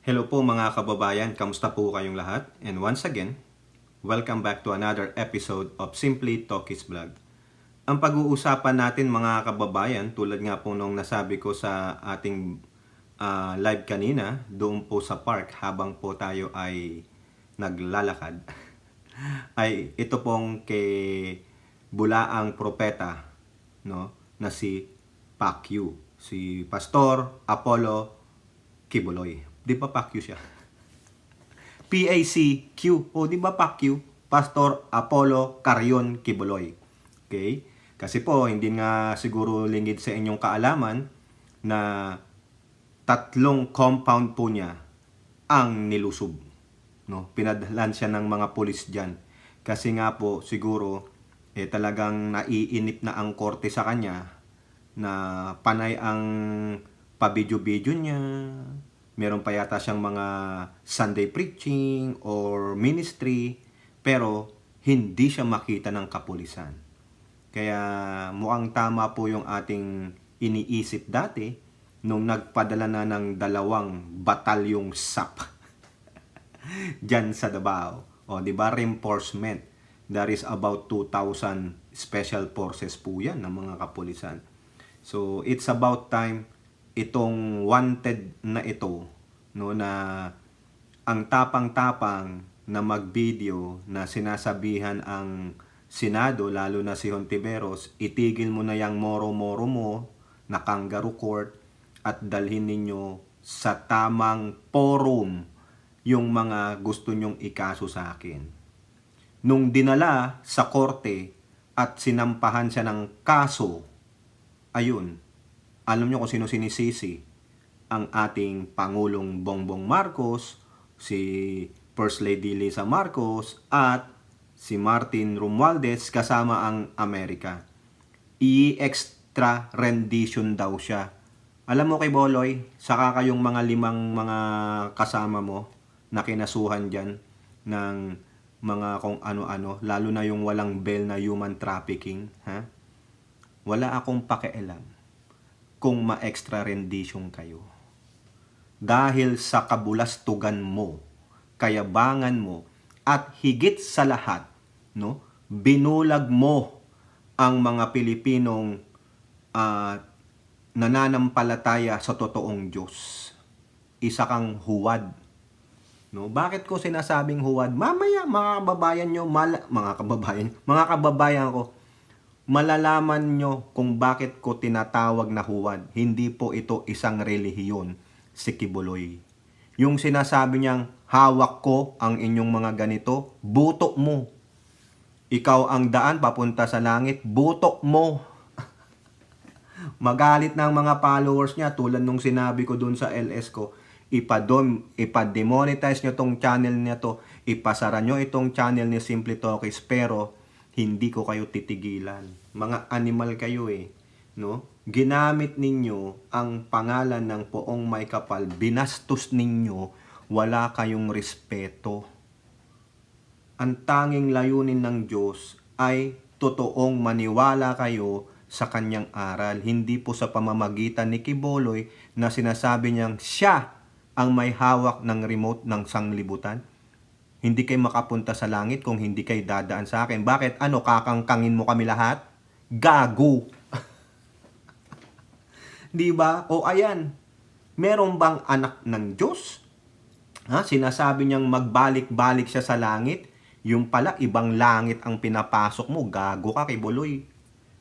Hello po mga kababayan, kamusta po kayong lahat? And once again, welcome back to another episode of Simply Talkies Vlog. Ang pag-uusapan natin mga kababayan, tulad nga po nung nasabi ko sa ating live kanina, doon po sa park habang po tayo ay naglalakad, ay ito pong kay Bulaang Propeta, no, na si Pacquiao, si Pastor Apollo Kibuloy. Di ba Pacquiao siya? PACQ. O di ba Pacquiao? Pastor Apollo Carion Kibuloy. Okay? Kasi po, hindi nga siguro lingid sa inyong kaalaman na tatlong compound po niya ang nilusob. No? Pinadlan siya ng mga pulis dyan. Kasi nga po, siguro, talagang naiinip na ang korte sa kanya na panay ang pabidyo-bidyo niya. Meron pa yata siyang mga Sunday preaching or ministry, pero hindi siya makita ng kapulisan. Kaya mukhang tama po yung ating iniisip dati nung nagpadala na ng 2 batalyong SAP dyan sa Davao. O, di ba, reinforcement. There is about 2,000 special forces po yan ng mga kapulisan. So, it's about time itong wanted na ito, no, na ang tapang-tapang na mag-video na sinasabihan ang Senado, lalo na si Hontiveros, itigil mo na yung moro-moro mo na kangaroo court at dalhin ninyo sa tamang forum yung mga gusto nyong ikaso sa akin. Nung dinala sa korte at sinampahan siya ng kaso, ayun, alam nyo kung sino sinisisi? Ang ating Pangulong Bongbong Marcos, si First Lady Lisa Marcos, at si Martin Romualdez kasama ang Amerika. I-extra rendition daw siya. Alam mo kay Boloy, saka kayong mga 5 mga kasama mo na kinasuhan dyan ng mga kung ano-ano, lalo na yung walang bail na human trafficking, ha? Wala akong pakialam kung ma-extra rendition kayo. Dahil sa kabulastugan mo, kayabangan mo, at higit sa lahat, no, binulag mo ang mga Pilipinong nananampalataya sa totoong Diyos. Isa kang huwad. No, bakit ko sinasabing huwad? Mamaya mga kababayan nyo, mga kababayan ko, malalaman nyo kung bakit ko tinatawag na huwad. Hindi po ito isang relihiyon, si Kibuloy. Yung sinasabi niyang, hawak ko ang inyong mga ganito, buto mo. Ikaw ang daan papunta sa langit, buto mo. Magalit ng mga followers niya, tulad nung sinabi ko dun sa LS ko, ipa-demonetize nyo tong channel niya to, ipasara nyo itong channel ni Simply Talkies, pero hindi ko kayo titigilan. Mga animal kayo no? Ginamit ninyo ang pangalan ng Poong May Kapal, binastos ninyo, wala kayong respeto. Ang tanging layunin ng Diyos ay totoong maniwala kayo sa kanyang aral, hindi po sa pamamagitan ni Kibuloy na sinasabi niyang siya ang may hawak ng remote ng sanglibutan. Hindi kayo makapunta sa langit kung hindi kayo dadaan sa akin. Bakit? Ano, kakangkangin mo kami lahat? Gago! Diba? O ayan, meron bang anak ng Diyos? Ha? Sinasabi niyang magbalik-balik siya sa langit. Yung pala, ibang langit ang pinapasok mo. Gago ka, Kibuloy.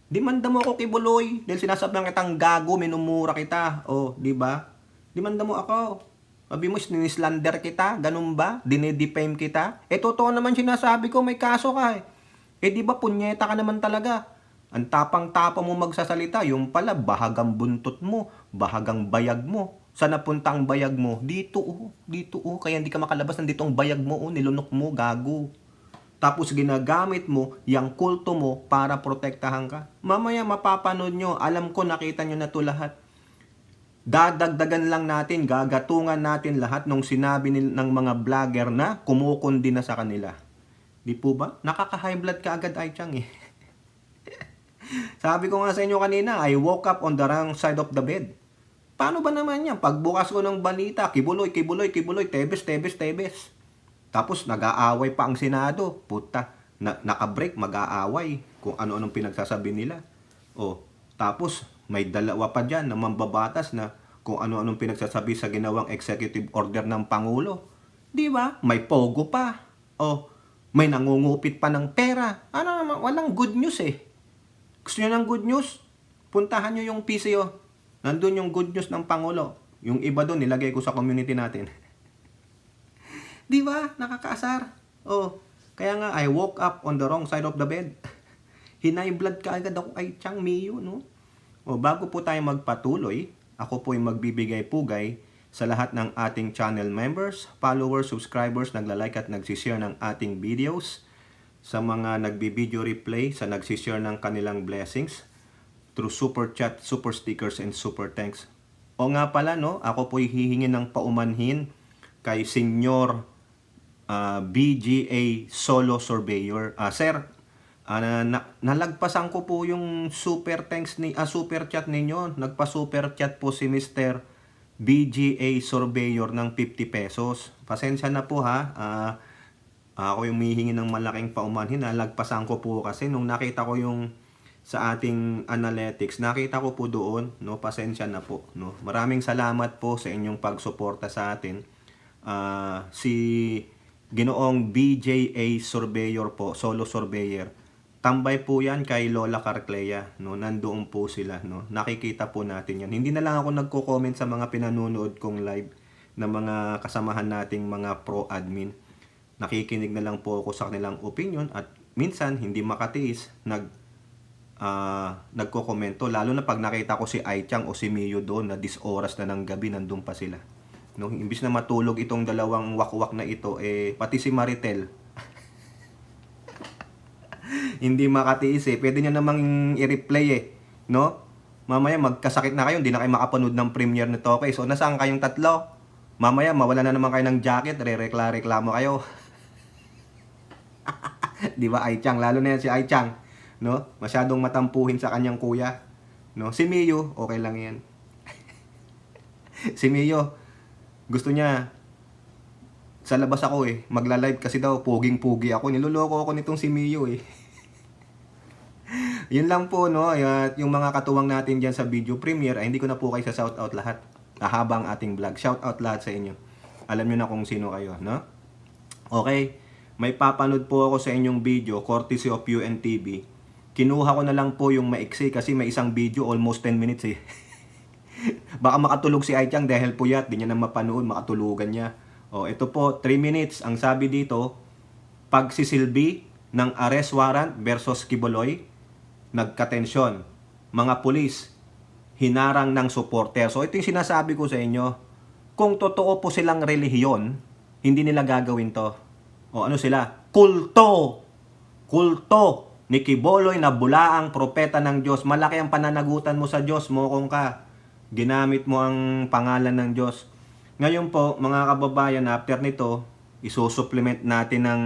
Dimanda mo ako, Kibuloy. Dahil sinasabi kitang gago, minumura kita. O, diba? Dimanda mo ako. Sabi mo, sinislander kita, ganun ba? Dinedefame kita? Totoo naman sinasabi ko, may kaso ka di ba, punyeta ka naman talaga? Ang tapang-tapang mo magsasalita, yung pala, bahagang buntot mo, bahagang bayag mo. Saan napunta ang bayag mo? Dito, kaya hindi ka makalabas, nandito ang bayag mo, nilunok mo, gago. Tapos ginagamit mo, yung kulto mo, para protektahan ka. Mamaya mapapanood nyo, alam ko nakita nyo na to lahat. Dadagdagan lang natin, gagatungan natin lahat nung sinabi ng mga vlogger na kumukundi na sa kanila. Di po ba? Nakaka-high blood ka agad, ay Chang Sabi ko nga sa inyo kanina, I woke up on the wrong side of the bed. Paano ba naman yan? Pagbukas ko ng balita, Kibuloy, Kibuloy, Kibuloy, Tebes, Tebes, Tebes. Tapos nag-aaway pa ang Senado. Puta, naka-break, mag-aaway kung ano-anong pinagsasabi nila. O, tapos may dalawa pa dyan na mambabatas na kung ano-anong pinagsasabi sa ginawang executive order ng Pangulo. Di ba? May pogo pa. O, may nangungupit pa ng pera. Ano naman, walang good news eh. Gusto nyo ng good news? Puntahan nyo yung PCO. Nandun yung good news ng Pangulo. Yung iba doon, nilagay ko sa community natin. Di ba? Nakakaasar. Oh, kaya nga, I woke up on the wrong side of the bed. Hinay blood ka agad ako kay Chang Miyu, no? O, bago po tayo magpatuloy, ako po ay magbibigay pugay sa lahat ng ating channel members, followers, subscribers, nagla-like at nagsishare ng ating videos, sa mga nagbi-video replay, sa nagsishare ng kanilang blessings through super chat, super stickers, and super thanks. O nga pala, no, ako po'y hihingi ng paumanhin kay Senior BGA Solo Surveyor. Sir, nalagpasan ko po yung super thanks ni super chat ninyo. Nagpa-super chat po si Mr. BGA Surveyor ng 50 pesos. Pasensya na po ha. Ako yung humihingi ng malaking paumanhin. Nalagpasan ko po kasi nung nakita ko yung sa ating analytics, nakita ko po doon, no, pasensya na po, no. Maraming salamat po sa inyong pagsuporta sa atin. Si Ginoong BJA Surveyor po, Solo Surveyor. Tambay po yan kay Lola Carclea, no. Nandoon po sila, no. Nakikita po natin yan. Hindi na lang ako nagko-comment sa mga pinanonood kong live na mga kasamahan nating mga pro-admin. Nakikinig na lang po ako sa kanilang opinion at minsan hindi makatiis, nagko-komento, lalo na pag nakita ko si Aichang o si Mio doon na 10 oras na ng gabi nandun pa sila, no? Imbis na matulog itong dalawang wakwak na ito, pati si Maritel hindi makatiis pwede nyo namang i-replay no? Mamaya magkasakit na kayo, hindi na kayo makapanood ng premiere nito, okay? So nasaan kayong tatlo? Mamaya mawala na naman kayo ng jacket, reklamo kayo. Di ba Aichang? Lalo na yan si Aichang, no? Masyadong matampuhin sa kanyang kuya, no? Si Mio, okay lang yan. Si Mio, gusto niya sa labas ako magla-live kasi daw puging-pugi ako. Niloloko ako nitong si Mio Yun lang po, no? At yung mga katuwang natin diyan sa video premiere, hindi ko na po kayo sa shout out lahat. Habang ating vlog, shout out lahat sa inyo. Alam niyo na kung sino kayo, no? Okay. May papanood po ako sa inyong video, courtesy of UNTV. Kinuha ko na lang po yung maiksi kasi may isang video almost 10 minutes Baka makatulog si Aichang dahil puyat, di niya na mapanood, makatulugan niya. Ito po, 3 minutes. Ang sabi dito, pagsisilbi ng arrest warrant versus Kibuloy, nagkatensyon. Mga pulis, hinarang ng supporter. So ito yung sinasabi ko sa inyo. Kung totoo po silang relihiyon, hindi nila gagawin to. Ano sila? Kulto ni Kibuloy na bulaang propeta ng Diyos. Malaki ang pananagutan mo sa Diyos, mokong ka. Ginamit mo ang pangalan ng Diyos. Ngayon po, mga kababayan, after nito, isusupplement natin ng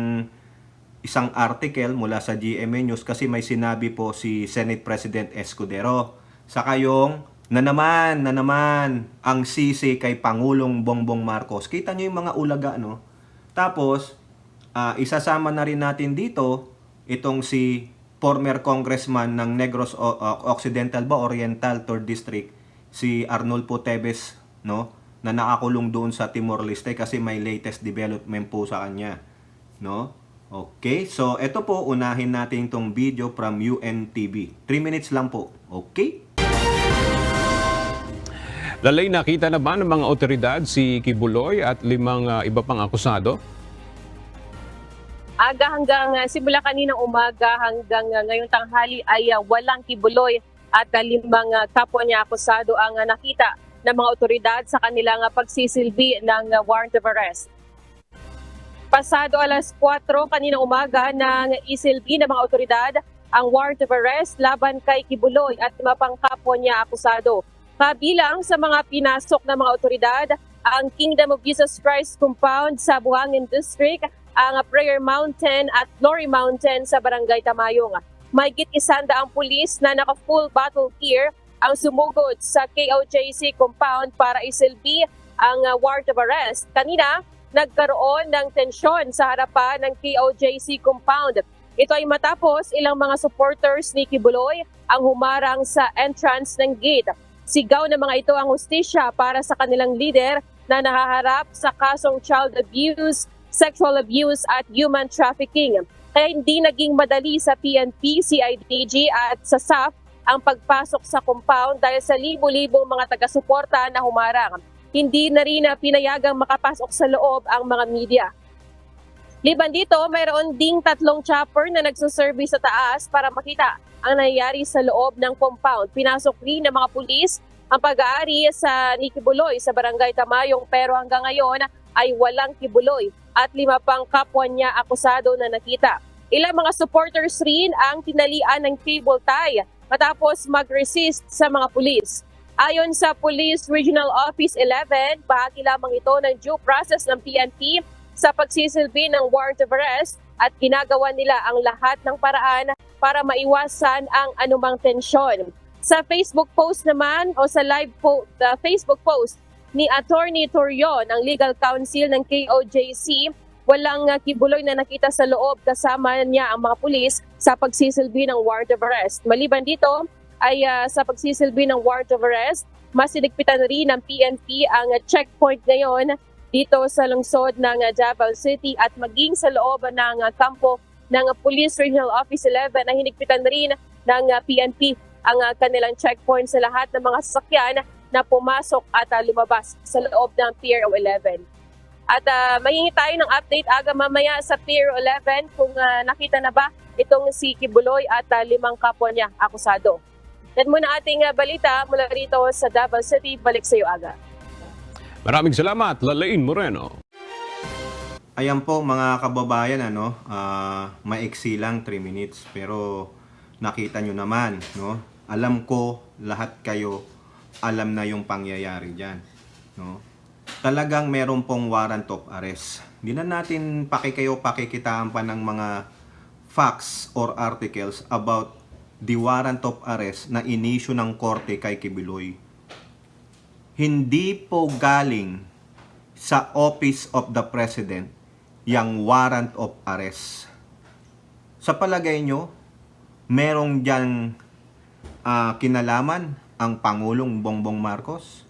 isang article mula sa GMA News kasi may sinabi po si Senate President Escudero. Sa kayong na naman ang sisi kay Pangulong Bongbong Marcos. Kita nyo yung mga ulaga, no? Tapos, isasama na rin natin dito itong si former congressman ng Negros Occidental ba Oriental 3rd District, si Arnulfo Tebes, no, na nakakulong doon sa Timor-Leste kasi may latest development po sa kanya, no? Okay, so ito po, unahin natin itong video from UNTV. 3 minutes lang po, okay? Lalay, nakita na ba ng mga otoridad si Kibuloy at 5 iba pang akusado? Aga hanggang simula kaninang umaga hanggang ngayong tanghali ay walang Kibuloy at 5 kapwa niya akusado ang nakita ng mga otoridad sa kanilang pagsisilbi ng warrant of arrest. Pasado alas 4 kaninang umaga nang isilbi ng mga otoridad ang warrant of arrest laban kay Kibuloy at 5 pang kapwa niya akusado. Kabilang sa mga pinasok ng mga otoridad ang Kingdom of Jesus Christ Compound sa Buhangin District, ang Prayer Mountain at Glory Mountain sa Barangay Tamayong. Mahigit 100 pulis na naka-full battle gear ang sumugod sa KOJC compound para isilbi ang warrant of arrest. Kanina, nagkaroon ng tensyon sa harapan ng KOJC compound. Ito ay matapos ilang mga supporters ni Kibuloy ang humarang sa entrance ng gate. Sigaw ng mga ito ang hustisya para sa kanilang leader na nahaharap sa kasong child abuse, sexual abuse at human trafficking. Kaya hindi naging madali sa PNP, CIDG at sa SAF ang pagpasok sa compound dahil sa libo-libong mga taga-suporta na humarang. Hindi na rin pinayagang makapasok sa loob ang mga media. Liban dito, mayroon ding 3 chopper na nagsusurvey sa taas para makita ang nangyayari sa loob ng compound. Pinasok rin ng mga pulis ang pag-aari sa ni Kibuloy sa Barangay Tamayong pero hanggang ngayon ay walang Kibuloy at 5 pang kapwa niya akusado na nakita. Ilang mga supporters rin ang tinalian ng cable tie matapos mag-resist sa mga pulis. Ayon sa Police Regional Office 11, bahagi lamang ito ng due process ng PNP sa pagsisilbi ng warrant of arrest at ginagawa nila ang lahat ng paraan para maiwasan ang anumang tensyon. Sa Facebook post naman o sa Facebook post ni Attorney Torion, ang legal counsel ng KOJC, walang Kibuloy na nakita sa loob kasama niya ang mga pulis sa pagsisilbi ng warrant of arrest. Maliban dito ay sa pagsisilbi ng warrant of arrest, mas sinigpitan rin ng PNP ang checkpoint ngayon dito sa lungsod ng Davao City at maging sa loob ng kampo ng Police Regional Office 11 na hinigpitan rin ng PNP ang kanilang checkpoint sa lahat ng mga sasakyan na pumasok at lumabas sa loob ng Pier 11. At mahingi tayo ng update aga mamaya sa Pier 11 kung nakita na ba itong si Kibuloy at 5 kapwa niya akusado. Yan muna ating balita mula rito sa Davao City. Balik sa iyo aga. Maraming salamat, Lalaine Moreno. Ayan po mga kababayan, maiksi lang 3 minutes pero nakita nyo naman, no? Alam ko lahat kayo alam na yung pangyayari diyan, no? Talagang meron pong warrant of arrest. Hindi na natin pakikitaan pa ng mga facts or articles about the warrant of arrest na inisyu ng korte kay Kibuloy. Hindi po galing sa Office of the President yung warrant of arrest. Sa palagay nyo, merong dyan kinalaman ang Pangulong Bongbong Marcos?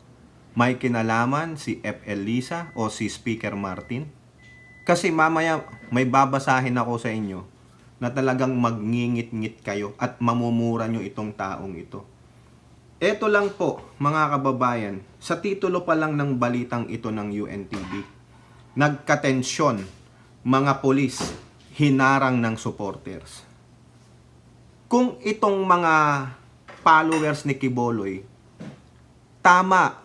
May kinalaman si FL Lisa o si Speaker Martin? Kasi mamaya may babasahin ako sa inyo na talagang magngingit-ngit kayo at mamumura nyo itong taong ito. Ito lang po, mga kababayan, sa titulo pa lang ng balitang ito ng UNTV, nagkatensyon, mga pulis, hinarang ng supporters. Kung itong mga followers ni Kibuloy, tama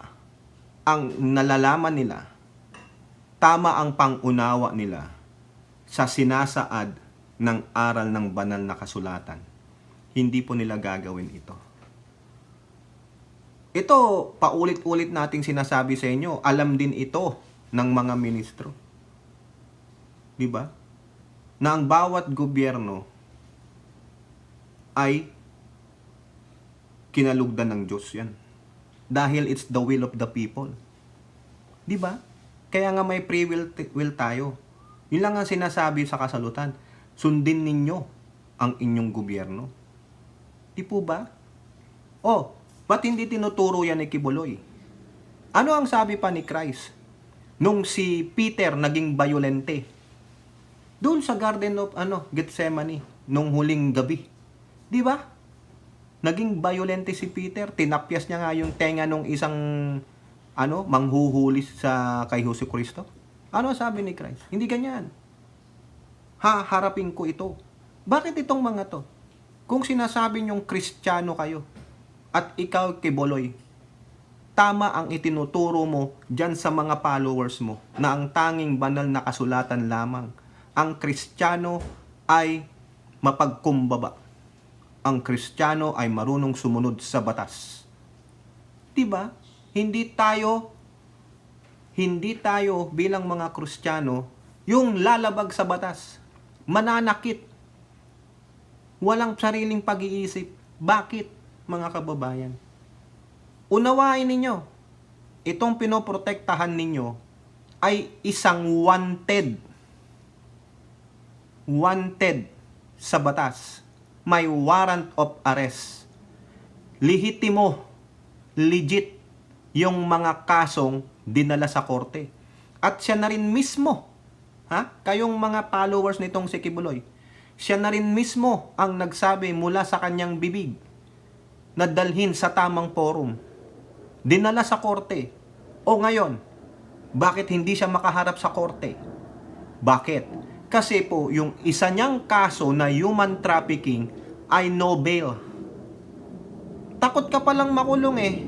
ang nalalaman nila, tama ang pangunawa nila sa sinasaad ng aral ng banal na kasulatan, hindi po nila gagawin ito. Ito, paulit-ulit nating sinasabi sa inyo, alam din ito ng mga ministro. Di ba? Na ang bawat gobyerno ay kinalugdan ng Diyos yan. Dahil it's the will of the people. Di ba? Kaya nga may free will tayo. Yun lang ang sinasabi sa kasalutan. Sundin ninyo ang inyong gobyerno. Di po ba? Ba't hindi tinuturo yan ni Kibuloy? Ano ang sabi pa ni Christ? Nung si Peter naging bayolente, doon sa Garden of Gethsemane, nung huling gabi. Di ba? Naging bayolente si Peter, tinapyas niya nga yung tenga nung isang manghuhuli sa kay Jesucristo. Ano sabi ni Christ? Hindi ganyan. Harapin ko ito. Bakit itong mga to? Kung sinasabi niyong Kristiyano kayo, at ikaw, Kibuloy, tama ang itinuturo mo dyan sa mga followers mo na ang tanging banal na kasulatan lamang. Ang Kristiyano ay mapagkumbaba. Ang Kristiyano ay marunong sumunod sa batas. Diba? Hindi tayo bilang mga Kristiyano yung lalabag sa batas. Mananakit. Walang sariling pag-iisip. Bakit, mga kababayan? unawain ninyo, itong pinoprotektahan ninyo ay isang wanted sa batas. May warrant of arrest. Lehitimo, legit yung mga kasong dinala sa korte. At siya na rin mismo, kayong mga followers nitong si Kibuloy, siya na rin mismo ang nagsabi mula sa kanyang bibig na dalhin sa tamang forum. Dinala sa korte. O ngayon, bakit hindi siya makaharap sa korte? Bakit? Kasi po, yung isa niyang kaso na human trafficking ay no bail. Takot ka palang makulong eh.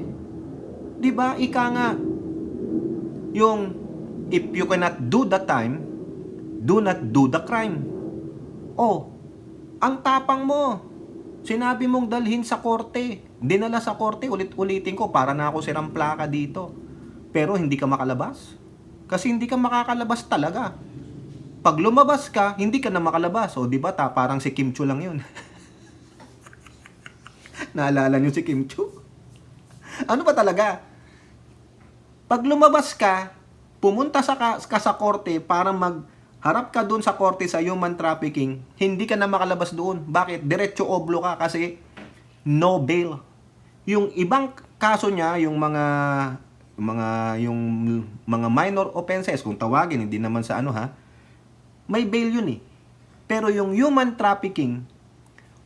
'Di ba? Ika nga, yung if you cannot do the time, do not do the crime. Oh, ang tapang mo. Sinabi mong dalhin sa korte. Dinala sa korte, ulit-ulitin ko, para na ako sirang plaka dito. Pero hindi ka makalabas. Kasi hindi ka makakalabas talaga. Pag lumabas ka, hindi ka na makalabas. O, di ba, parang si Kim Chu lang yun. Naalala niyo si Kim Chu? Ano ba talaga? Pag lumabas ka, pumunta ka sa korte para magharap ka doon sa korte sa human trafficking, hindi ka na makalabas doon. Bakit? Diretso oblo ka kasi no bail. Yung ibang kaso niya, yung mga minor offenses, kung tawagin, hindi naman sa may bail yun eh. Pero yung human trafficking,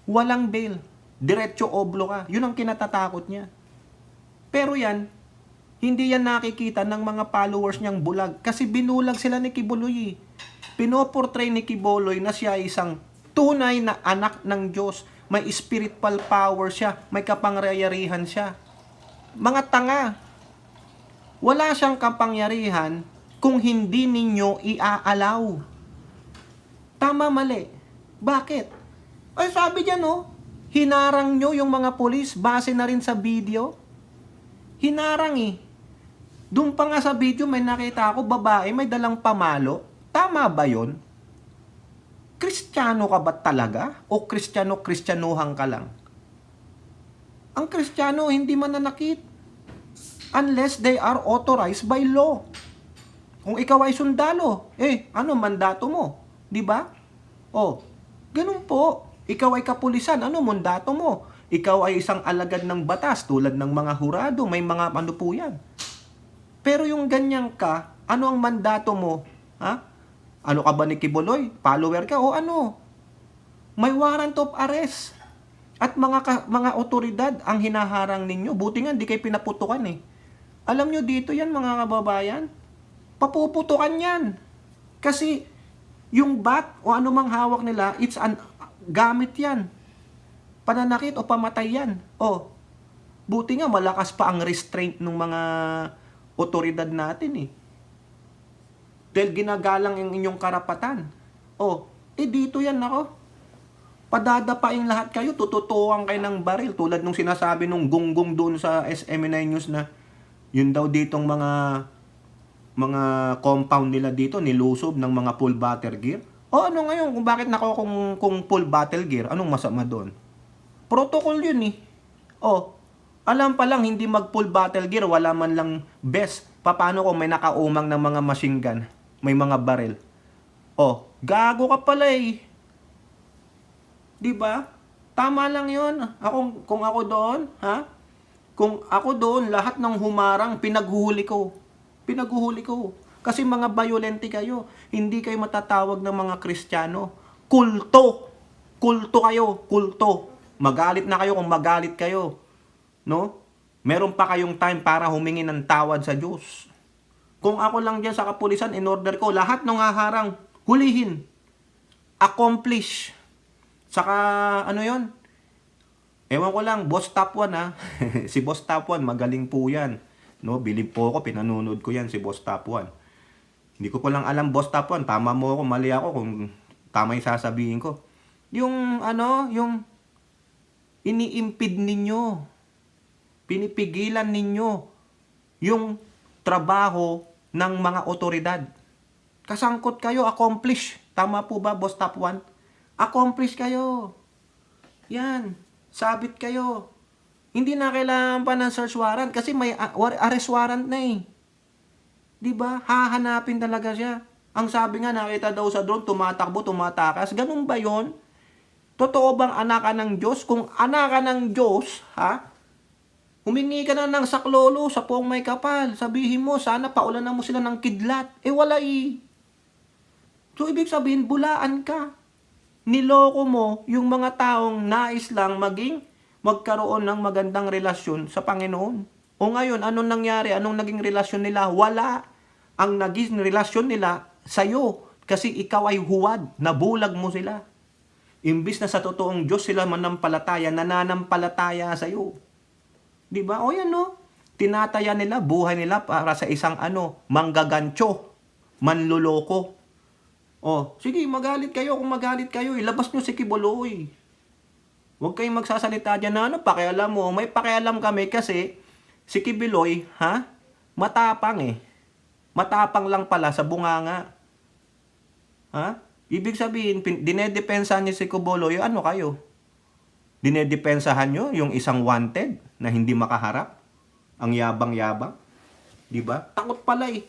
walang bail. Diretso oblo ka. Yun ang kinatatakot niya. Pero yan, hindi yan nakikita ng mga followers niyang bulag. Kasi binulag sila ni Kibuloy eh. Pinoportray ni Kibuloy na siya isang tunay na anak ng Diyos. May spiritual power siya. May kapangyarihan siya. Mga tanga. Wala siyang kapangyarihan kung hindi ninyo iaalaw. Tama, mali. Bakit? Ay, sabi dyan, hinarang nyo yung mga polis base na rin sa video. Hinarang eh. Doon pa nga sa video may nakita ako, babae may dalang pamalo. Tama ba yon? Kristiyano ka ba talaga? O kristiyano-kristyanuhan ka lang? Ang Kristiyano hindi mananakit. Unless they are authorized by law. Kung ikaw ay sundalo, ano mandato mo? Di ba? Ganun po. Ikaw ay kapulisan, ano mandato mo? Ikaw ay isang alagad ng batas tulad ng mga hurado, may mga ano po yan. Pero yung ganyan ka, ano ang mandato mo? Ano ka ba ni Kibuloy? Follower ka o ano? May warrant of arrest. At mga otoridad ang hinaharang ninyo. Buti nga, hindi kayo pinaputukan eh. Alam nyo dito yan mga kababayan, papuputukan yan. Kasi yung bat o anumang hawak nila, it's an gamit yan. Pananakit o pamatay yan. Buti nga malakas pa ang restraint ng mga otoridad natin eh. Dahil ginagalang ang inyong karapatan. Dito yan ako. Padadapain lahat kayo, tututukan kayo ng baril. Tulad nung sinasabi nung gunggong doon sa SMNI News na yun daw ditong mga compound nila dito, nilusob ng mga full battle gear. Ano ngayon? Kung bakit kung full battle gear, anong masama doon? Protocol yun eh. Alam pa lang, hindi mag full battle gear, wala man lang best. Paano kung may nakaumang ng mga machine gun? May mga baril. Gago ka pala eh. Diba? Tama lang yun. Kung ako doon, Kung ako doon, lahat ng humarang, pinaghuhuli ko. Kasi mga violente kayo. Hindi kayo matatawag ng mga Kristiyano. Kulto kayo. Magalit na kayo kung magalit kayo. No? Meron pa kayong time para humingi ng tawad sa Diyos. Kung ako lang dyan sa kapulisan, in order ko, lahat ng haharang, hulihin. Accomplish. Saka, yon? Ewan ko lang, Boss Top 1 si Boss Top 1, magaling po yan. No, bilib po ako, pinanunod ko yan, si Boss Top 1. Hindi ko lang alam, Boss Top 1, tama mo ako, mali ako kung tama yung sasabihin ko. Yung ini-impede ninyo, pinipigilan ninyo yung trabaho ng mga otoridad. Kasangkot kayo, accomplish. Tama po ba, Boss Top 1? Accomplish kayo. Yan. Sabit kayo. Hindi na kailangan pa ng search warrant kasi may arrest warrant na eh. 'Di ba? Hahanapin talaga siya. Ang sabi nga, nakita daw sa drone, tumatakbo, tumatakas. Ganun ba yon? Totoo bang anak ka ng Diyos? Kung anak ka ng Diyos, ha? Humingi ka na ng saklolo sa poong may kapal. Sabihin mo, sana paulanan mo sila ng kidlat. Eh wala eh. So ibig sabihin, bulaan ka. Niloko mo yung mga taong nais lang magkaroon ng magandang relasyon sa Panginoon. O ngayon, anong nangyari? Anong naging relasyon nila? Wala. Ang naging relasyon nila sa'yo. Kasi ikaw ay huwad. Nabulag mo sila. Imbis na sa totoong Diyos sila manampalataya, nananampalataya sa'yo. Diba? O yan no? Tinataya nila, buhay nila para sa isang manggagancho, manluloko. O, sige, magalit kayo. Kung magalit kayo, ilabas nyo si Kibuloy. Huwag kayong magsasalita dyan na pakialam mo. May pakialam kami kasi si Kibuloy, matapang eh. Matapang lang pala sa bunganga. Ha? Ibig sabihin, dinedepensahan niyo si Kibuloy, ano kayo? Dinedepensahan niyo yung isang wanted na hindi makaharap? Ang yabang-yabang? Diba? Takot pala eh.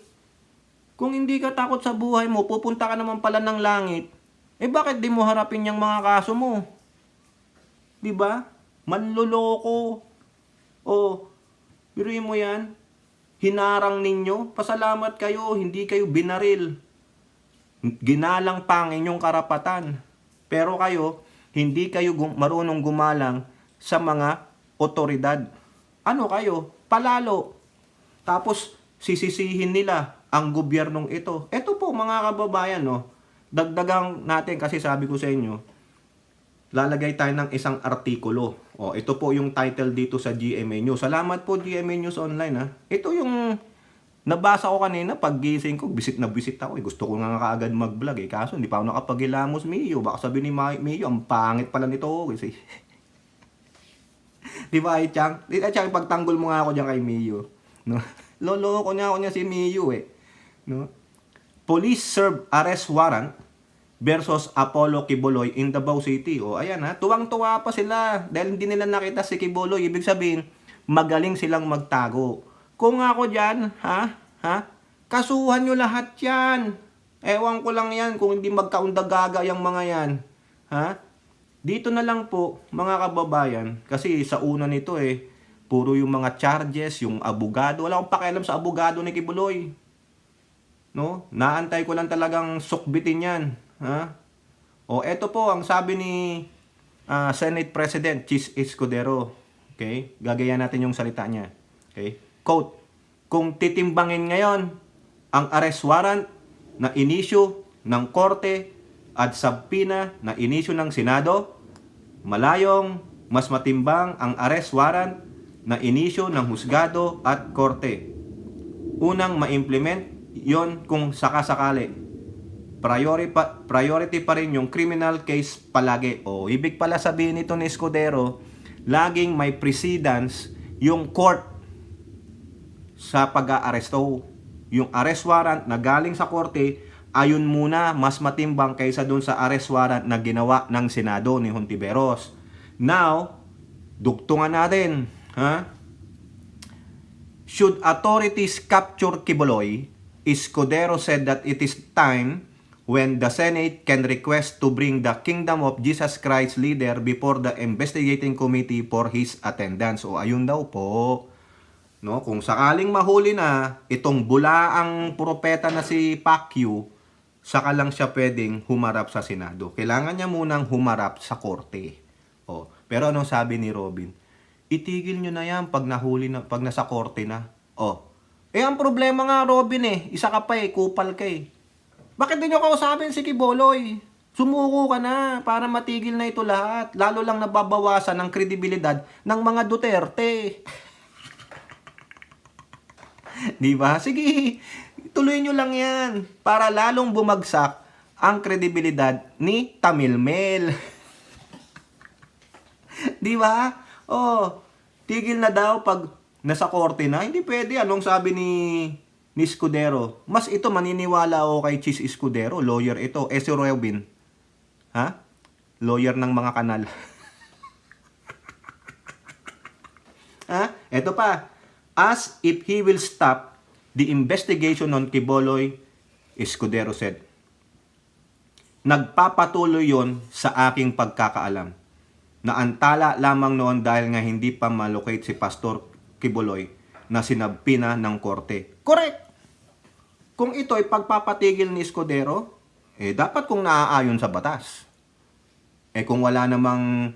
Kung hindi ka takot sa buhay mo, pupunta ka naman pala ng langit, eh bakit di mo harapin yung mga kaso mo? Diba? Manluloko. O, biruin mo yan. Hinarang ninyo. Pasalamat kayo, hindi kayo binaril. Ginalang pa ang inyong karapatan. Pero kayo, hindi kayo marunong gumalang sa mga otoridad. Ano kayo? Palalo. Tapos, sisisihin nila ang gobyernong ito. Ito po mga kababayan, dagdagang natin kasi sabi ko sa inyo, lalagay tayo ng isang artikulo. Ito po yung title dito sa GMA News. Salamat po GMA News Online. Ito yung nabasa ko kanina, paggising ko, bisit na bisit ako. Gusto ko nga kaagad mag-vlog kaso hindi pa ako nakapag-ilamos, Mio. Baka sabi ni Mio, ang pangit pala nito. Kasi di ba, Chang? Chang, pagtanggol mo nga ako dyan kay Mio. No? Loloko niya ako niya si Mio No? Police serve arrest warrant versus Apollo Kibuloy in Davao City. Ayan tuwang-tuwa pa sila dahil hindi nila nakita si Kibuloy. Ibig sabihin, magaling silang magtago. Kung ako dyan, kasuhan nyo lahat yan. Ewan ko lang yan kung hindi magkaundagaga yung mga yan. Dito na lang po, mga kababayan, kasi sa una nito puro yung mga charges, yung abogado. Wala akong pakialam sa abogado ni Kibuloy. No? Naantay ko lang talagang sukbitin yan. Eto po ang sabi ni Senate President Chis Escudero. Okay? Gagayan natin yung salita niya. Okay? Quote, kung titimbangin ngayon ang arrest warrant na inisyu ng korte at subpoena na inisyu ng Senado, malayong mas matimbang ang arrest warrant na inisyu ng husgado at korte. Unang ma-implement yon kung sakasakali. Priority pa rin yung criminal case palagi. Ibig pala sabihin nito ni Escudero, laging may precedence yung court sa pag-aaresto. Yung arrest warrant na galing sa korte, ayun muna mas matimbang kaysa dun sa arrest warrant na ginawa ng Senado ni Hontiveros. Now, dugtungan natin. Should authorities capture Kibuloy, Escudero said that it is time when the Senate can request to bring the Kingdom of Jesus Christ leader before the investigating committee for his attendance. Ayun daw po. No, kung sakaling mahuli na itong bulaang propeta na si Pacquiao, saka lang siya pwedeng humarap sa Senado. Kailangan niya munang humarap sa korte. Pero anong sabi ni Robin? Itigil nyo na yan pag nahuli na, pag nasa korte na. Ang problema nga, Robin isa ka pa kupal ka Bakit di nyo kausapin si Kibuloy? Sumuko ka na para matigil na ito lahat. Lalo lang nababawasan ang kredibilidad ng mga Duterte. Diba? Sige, tuloy nyo lang yan para lalong bumagsak ang kredibilidad ni Tamil Mel. Diba? Tigil na daw pag nasa korte na. Hindi pwede. Anong sabi ni Escudero? Mas ito, maniniwala ako kay Chis Escudero. Lawyer ito. Si Robin. Lawyer ng mga kanal. Ha? Ito pa. As if he will stop the investigation on Quiboloy, Escudero said. Nagpapatuloy yon sa aking pagkakaalam. Naantala lamang noon dahil nga hindi pa malocate si Pastor Quiboloy na sinabpi na ng korte. Correct! Kung ito ay pagpapatigil ni Escudero, dapat kung naaayon sa batas. Kung wala namang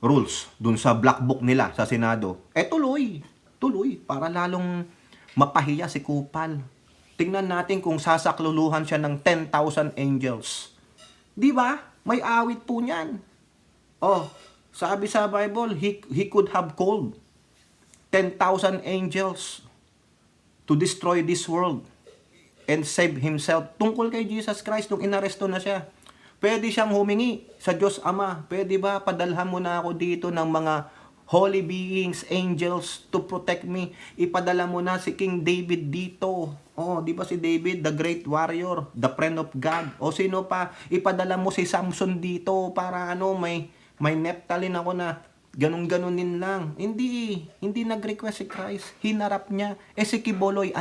rules dun sa black book nila sa Senado, tuloy. Tuloy. Para lalong mapahiya si Kupal. Tingnan natin kung sasakluluhan siya ng 10,000 angels. Di ba? May awit po niyan. Sabi sa Bible, he could have called 10,000 angels to destroy this world and save himself. Tungkol kay Jesus Christ, nung inaresto na siya, pwede siyang humingi sa Diyos Ama. Pwede ba, padalhan mo na ako dito ng mga holy beings, angels to protect me. Ipadala mo na si King David dito. Di ba si David, the great warrior, the friend of God? Sino pa? Ipadala mo si Samson dito para may neptalin ako na ganun-ganunin lang. Hindi nag-request si Christ. Hinarap niya. Si Quiboloy,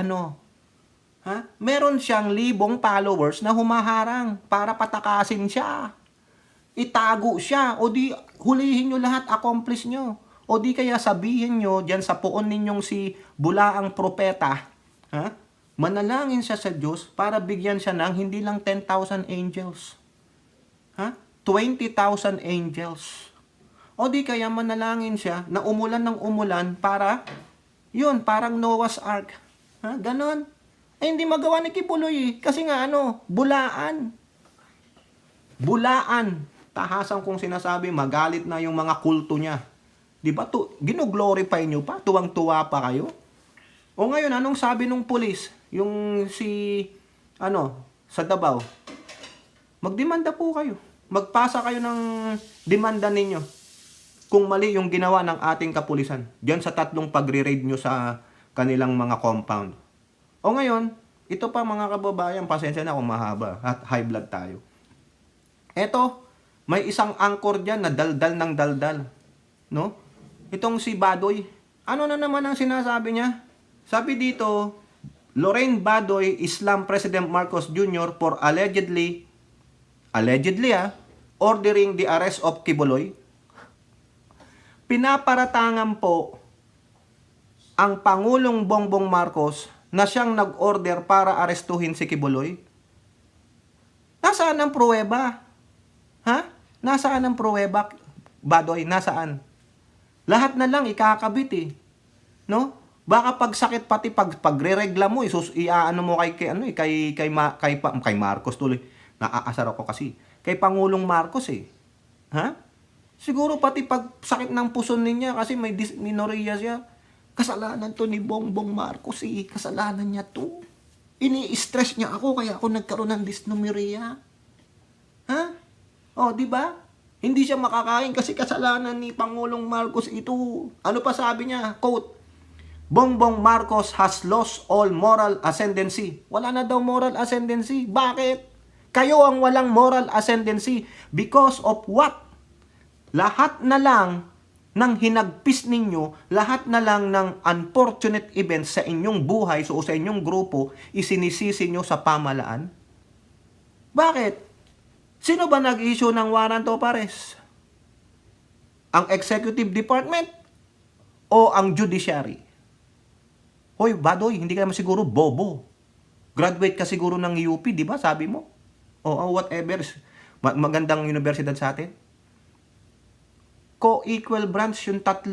meron siyang 1,000 followers na humaharang para patakasin siya. Itago siya. O di, hulihin nyo lahat, accomplish nyo. O di kaya sabihin nyo dyan sa puon ninyong si Bulaang Propeta, manalangin siya sa Diyos para bigyan siya ng hindi lang 10,000 angels. 20,000 angels. O di kaya manalangin siya na umulan ng umulan para, parang Noah's Ark. Ganon. Hindi magawa ni Quiboloy kasi nga bulaan. Bulaan. Tahasan kong sinasabi, magalit na yung mga kulto niya. Di ba? Gino-glorify nyo pa? Tuwang-tuwa pa kayo? O ngayon, anong sabi nung pulis? Yung sa Davao. Magdemanda po kayo. Magpasa kayo ng demanda ninyo kung mali yung ginawa ng ating kapulisan. Diyan sa 3 pagre-raid nyo sa kanilang mga compound. O ngayon, ito pa mga kababayan, pasensya na kung mahaba at high blood tayo. Eto, may isang anchor dyan na daldal ng daldal. No? Itong si Badoy. Ano na naman ang sinasabi niya? Sabi dito, Lorraine Badoy, Islam President Marcos Jr. for allegedly, ordering the arrest of Quiboloy. Pinaparatangan po ang Pangulong Bongbong Marcos na siyang nag-order para arestuhin si Quiboloy. Nasaan ang pruweba? Nasaan ang pruweba, Badoy? Nasaan? Lahat na lang ikakabit no? Baka pagsakit pati pagre-regla mo, iaano mo kay Marcos tuloy. Naaasar ako kasi. Kay Pangulong Marcos Siguro pati pagsakit ng puso niya kasi may dysmenorrhea siya. Kasalanan to ni Bongbong Marcos Kasalanan niya to. Ini-stress niya ako kaya ako nagkaroon ng dysmenorrhea. Di ba? Hindi siya makakain kasi kasalanan ni Pangulong Marcos ito. Ano pa sabi niya? Quote, Bongbong Marcos has lost all moral ascendancy. Wala na daw moral ascendancy. Bakit? Kayo ang walang moral ascendancy. Because of what? Lahat na lang ng hinagpis ninyo, lahat na lang ng unfortunate events sa inyong buhay, sa inyong grupo, isinisisi nyo sa pamalaan. Bakit? Sino ba nag-issue ng warrant of arrest? Ang executive department o ang judiciary? Hoy, Badoy, hindi ka naman siguro bobo. Graduate ka siguro ng UP, di ba? Sabi mo. Whatever. Magandang universidad sa atin. Co-equal branch yung 3.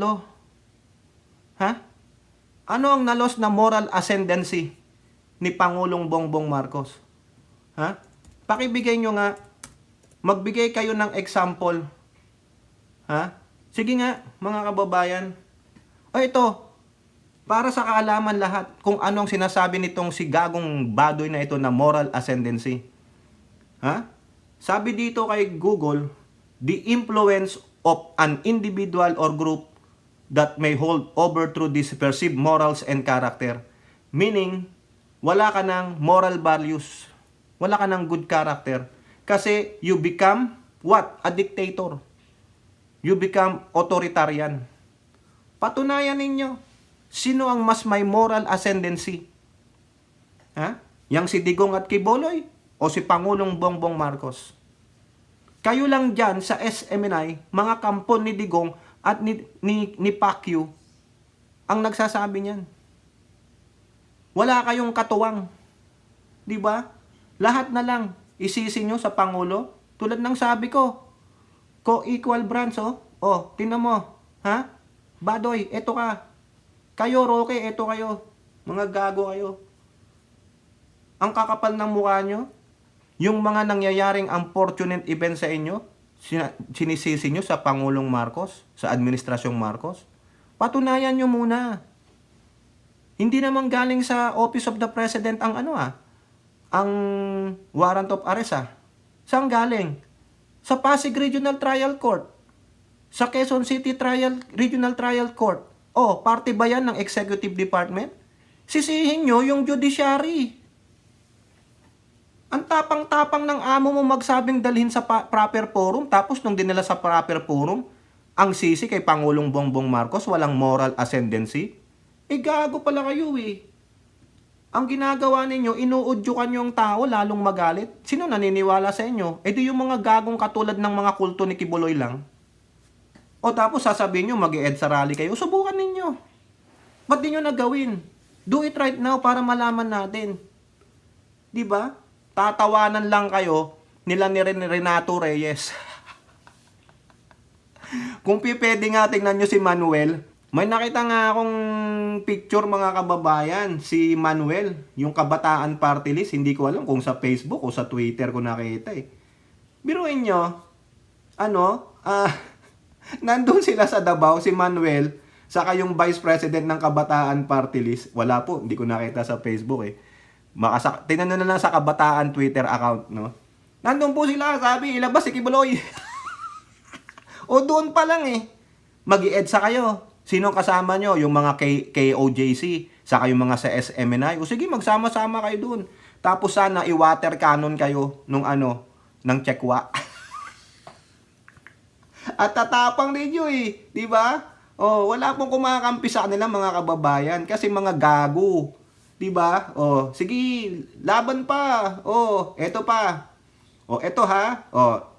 Ano ang nalos na moral ascendancy ni Pangulong Bongbong Marcos? Pakibigay nyo nga. Magbigay kayo ng example. Sige nga, mga kababayan. Ito, para sa kaalaman lahat kung anong sinasabi nitong si Gagong Badoy na ito na moral ascendancy. Sabi dito kay Google, the influence of an individual or group that may hold over through these perceived morals and character. Meaning, wala ka ng moral values. Wala ka ng good character. Kasi you become what? A dictator. You become authoritarian. Patunayan ninyo. Sino ang mas may moral ascendancy? Ha? Yang si Digong at Quiboloy o si Pangulong Bongbong Marcos? Kayo lang dyan sa SMNI, mga kampon ni Digong at ni Pacquiao ang nagsasabi niyan. Wala kayong katuwang. Di ba? Lahat na lang isisi nyo sa Pangulo. Tulad ng sabi ko, co-equal branch, oh. Oh, tinan mo. Ha? Badoy, eto ka. Kayo, Roque, eto kayo. Mga gago kayo. Ang kakapal ng mukha nyo, yung mga nangyayaring unfortunate event sa inyo, sinisisi nyo sa Pangulong Marcos, sa Administrasyong Marcos. Patunayan nyo muna. Hindi naman galing sa Office of the President ang ang warrant of arrest Saan galing? Sa Pasig Regional Trial Court. Sa Quezon City Regional Trial Court. Oh, parte ba yan ng Executive Department? Sisihin nyo yung judiciary. Ang tapang-tapang ng amo mo magsabing dalhin sa proper forum, tapos nung dinala sa proper forum, ang sisi kay Pangulong Bongbong Marcos, walang moral ascendancy. Gago pala kayo Ang ginagawa ninyo, inuudyukan nyo ang tao, lalong magalit. Sino naniniwala sa inyo? Di yung mga gagong katulad ng mga kulto ni Quiboloy lang. O tapos sasabihin nyo, mag-e-EDSA rally kayo. Subukan ninyo. Ba't di nyo nagawin? Do it right now para malaman natin. Di ba? Tatawanan lang kayo nila ni Renato Reyes. Kung pwede nga tingnan nyo si Manuel, may nakita nga akong picture mga kababayan, si Manuel, yung Kabataan Party List, hindi ko alam kung sa Facebook o sa Twitter ko nakita Biruin nyo, nandun sila sa Davao, si Manuel, saka yung Vice President ng Kabataan Party List, wala po, hindi ko nakita sa Facebook Tingnan na lang sa Kabataan Twitter account, no? Nandun po sila, sabi, ilabas si Quiboloy. O doon pa lang mag-i-EDSA kayo. Sinong kasama nyo? Yung mga KOJC, saka yung mga sa SMNI. O sige, magsama-sama kayo doon. Tapos sana i-water cannon kayo ng Chekwa. At tatapang ninyo di ba? Oh, wala pong kumakampi sa kanila mga kababayan kasi mga gago. Di ba? Oh, sige, laban pa. Oh, eto pa. Oh, eto ha. Oh,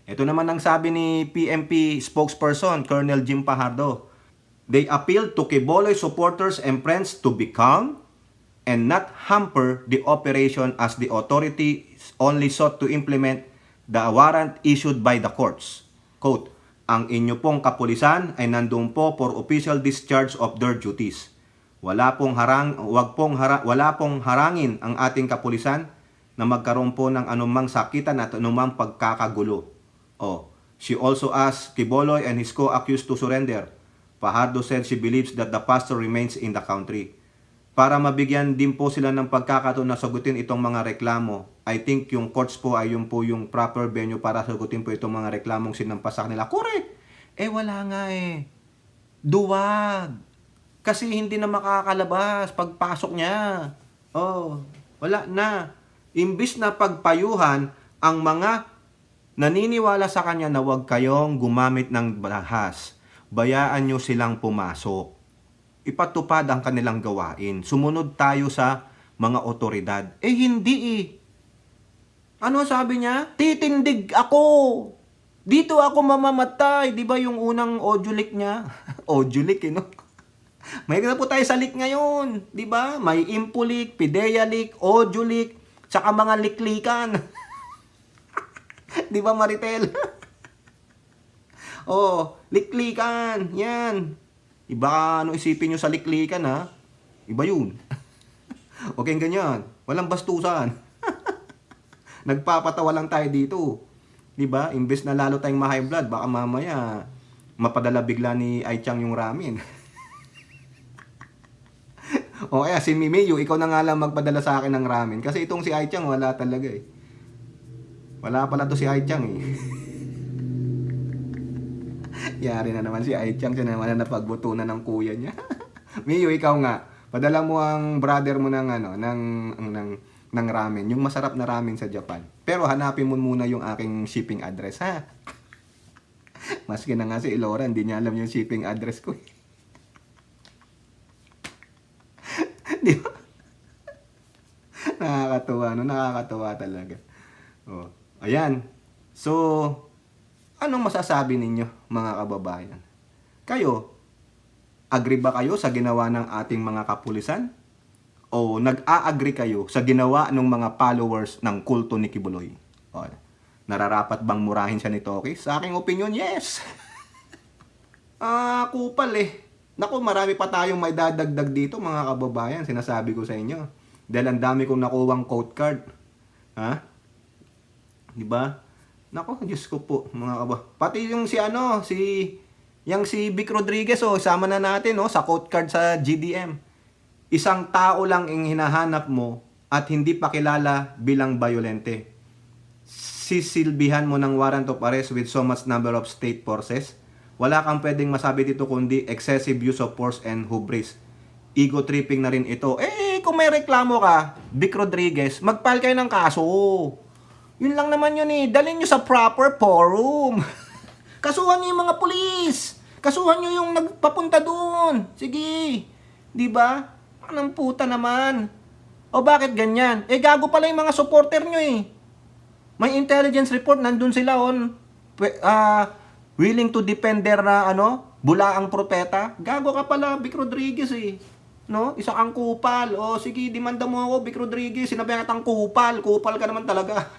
ito naman ang sabi ni PMP spokesperson, Colonel Jim Fajardo. They appealed to Quiboloy supporters and friends to be calm and not hamper the operation as the authorities only sought to implement the warrant issued by the courts. Quote, ang inyo pong kapulisan ay nandun po for official discharge of their duties. Wala pong harangin ang ating kapulisan na magkaroon po ng anumang sakitan at anumang pagkakagulo. Oh, she also asked Quiboloy and his co-accused to surrender. Fajardo said she believes that the pastor remains in the country. Para mabigyan din po sila ng pagkakataon na sagutin itong mga reklamo, I think yung courts po ay yung proper venue para sagutin po itong mga reklamong sinampasak nila. Correct! Wala nga Duwag! Kasi hindi na makakalabas pagpasok niya. Oh, wala na. Imbis na pagpayuhan ang mga naniniwala sa kanya na huwag kayong gumamit ng bahas. Bayaan nyo silang pumasok. Ipatupad ang kanilang gawain. Sumunod tayo sa mga otoridad. Hindi Ano sabi niya? Titindig ako. Dito ako mamamatay. Di ba yung unang audio leak niya? Audio leak no? May na po tayo sa leak ngayon. Di ba? May info leak, PIDEA leak, audio leak, saka mga leak-leakan. Di ba, Maritel? Oh, liklikan. Yan. Iba isipin nyo sa liklikan, ha? Iba yun. Okay, ganyan. Walang bastusan. Nagpapatawa lang tayo dito. Di ba? Imbes na lalo tayong ma-high blood, baka mamaya mapadala bigla ni Ai Chang yung ramen. O kaya si Mimiyu, ikaw na nga lang magpadala sa akin ng ramen. Kasi itong si Ai Chang, wala talaga Wala pala to si Ai Chang Yari na naman si Ai Chang, siya naman na napagbutunan ng kuya niya. Miyu, ikaw nga, padala mo ang brother mo ng ramen, yung masarap na ramen sa Japan. Pero hanapin mo muna yung aking shipping address, ha? Maski na nga si Elora, hindi niya alam yung shipping address ko Nakakatuwa, no? Nakakatuwa talaga. Oh, ayan. So, anong masasabi ninyo, mga kababayan? Kayo, agree ba kayo sa ginawa ng ating mga kapulisan? O nag-a-agree kayo sa ginawa ng mga followers ng kulto ni Kibuloy? O, nararapat bang murahin siya ni Toki? Sa aking opinion, yes. Kupal eh. Naku, marami pa tayong may dadagdag dito, mga kababayan. Sinasabi ko sa inyo. Dahil ang dami kong nakuwang quote card. Ha? Di ba? Naku, Diyos ko po, mga kababayan. Pati yung si Vic Rodriguez, sama na natin, sa quote card sa GDM. Isang tao lang ang hinahanap mo at hindi pa kilala bilang bayolente. Sisilbihan mo ng warrant of arrest with so much number of state forces. Wala kang pwedeng masabi dito kundi excessive use of force and hubris. Ego tripping na rin ito. Kung may reklamo ka, Vic Rodriguez, mag-file kayo ng kaso. Yun lang naman yun eh. Dalhin nyo sa proper forum. Kasuhan nyo yung mga pulis. Kasuhan nyo yung nagpapunta doon. Sige. Di ba? Anong puta naman. O bakit ganyan? Gago pala yung mga supporter nyo eh. May intelligence report, nandun sila willing to defend their bulaang propeta. Gago ka pala, Vic Rodriguez eh. No? Isa kang kupal. O sige, demanda mo ako, Vic Rodriguez. Sinabi nga kupal. Kupal ka naman talaga.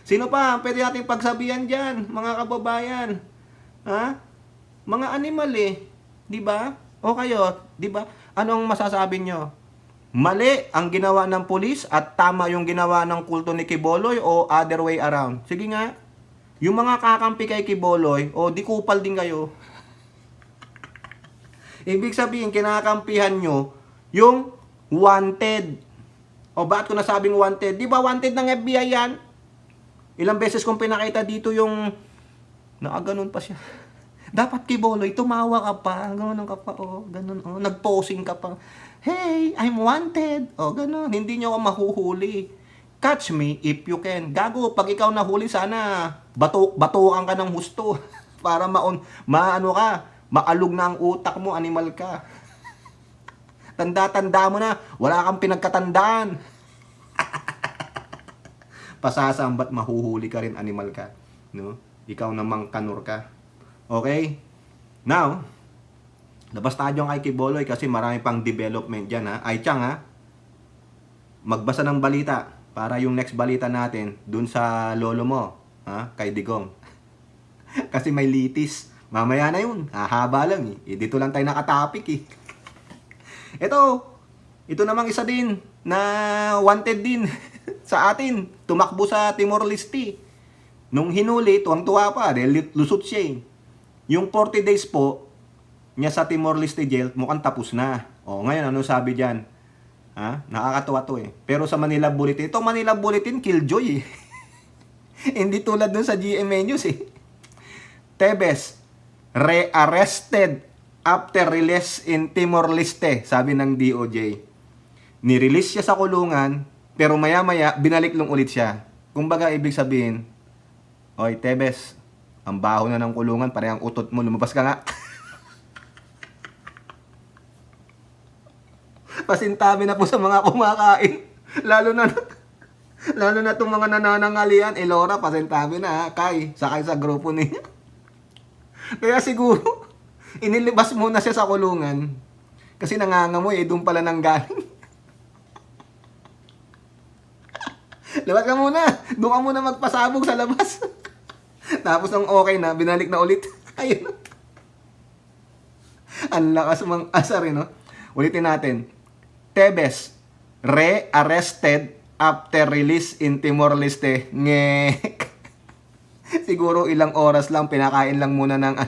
Sino pa? Pwede natin pagsabihan dyan, mga kababayan. Ha? Mga animal eh. Di ba? O kayo, di ba? Anong masasabi nyo? Mali ang ginawa ng pulis at tama yung ginawa ng kulto ni Kiboloy o other way around? Sige nga. Yung mga kakampi kay Kiboloy, di kupal din kayo. Ibig sabihin, kinakampihan nyo yung wanted. O bakit ko nasabing wanted? Di ba wanted ng FBI yan? Ilang beses kong pinakita dito yung nakaganon pa siya. Dapat Kiboloy, tumawa ka pa. Ganon ka pa, ganon. Nag-posing ka pa. Hey, I'm wanted. Ganon. Hindi nyo ako mahuhuli. Catch me if you can. Gago, pag ikaw nahuli, sana batukan ka ng husto. Para maalog na ang utak mo, animal ka. Tanda-tanda mo na, wala kang pinagkatandaan. Pasasambat, mahuhuli ka rin, animal ka. No? Ikaw namang kanur ka. Okay? Now, labas tayo kay Kiboloy kasi marami pang development dyan, ha? Ay, Chang, ha? Magbasa ng balita para yung next balita natin dun sa lolo mo, ha? Kay Digong. Kasi may litis. Mamaya na yun. Hahaba lang, eh. Dito lang tayo nakatapik, eh. Ito namang isa din na wanted din sa atin. Tumakbo sa Timor-Leste. Nung hinuli, tuwang-tuwa pa dahil lusot siya, eh. Yung 40 days po niya sa Timor-Leste jail, mukhang tapos na. Ngayon, ano sabi dyan? Ha? Nakakatuwa to eh. Pero sa Manila Bulletin, ito Manila Bulletin, killjoy eh. Hindi tulad dun sa GMA News eh. Tebes, re-arrested after release in Timor-Leste, sabi ng DOJ. Nirelease siya sa kulungan, pero maya-maya, binalik lang ulit siya. Kumbaga, ibig sabihin, oy, Tebes, ang baho na ng kulungan, parehang utot mo, lumabas ka nga. Pasintabi na po sa mga kumakain. Lalo na itong mga nananangalian. Elora, pasintabi na, ha? Sakay sa grupo niya. Kaya siguro, inilibas muna siya sa kulungan. Kasi nangangamoy, doon pala nang galing. Labas ka muna. Doon ka muna magpasabog sa labas. Tapos nung okay na, binalik na ulit. Ayun. Ang lakas mang asar, no? Ulitin natin. Tebes, re-arrested after release in Timor-Leste. Ngek. Siguro ilang oras lang, pinakain lang muna ng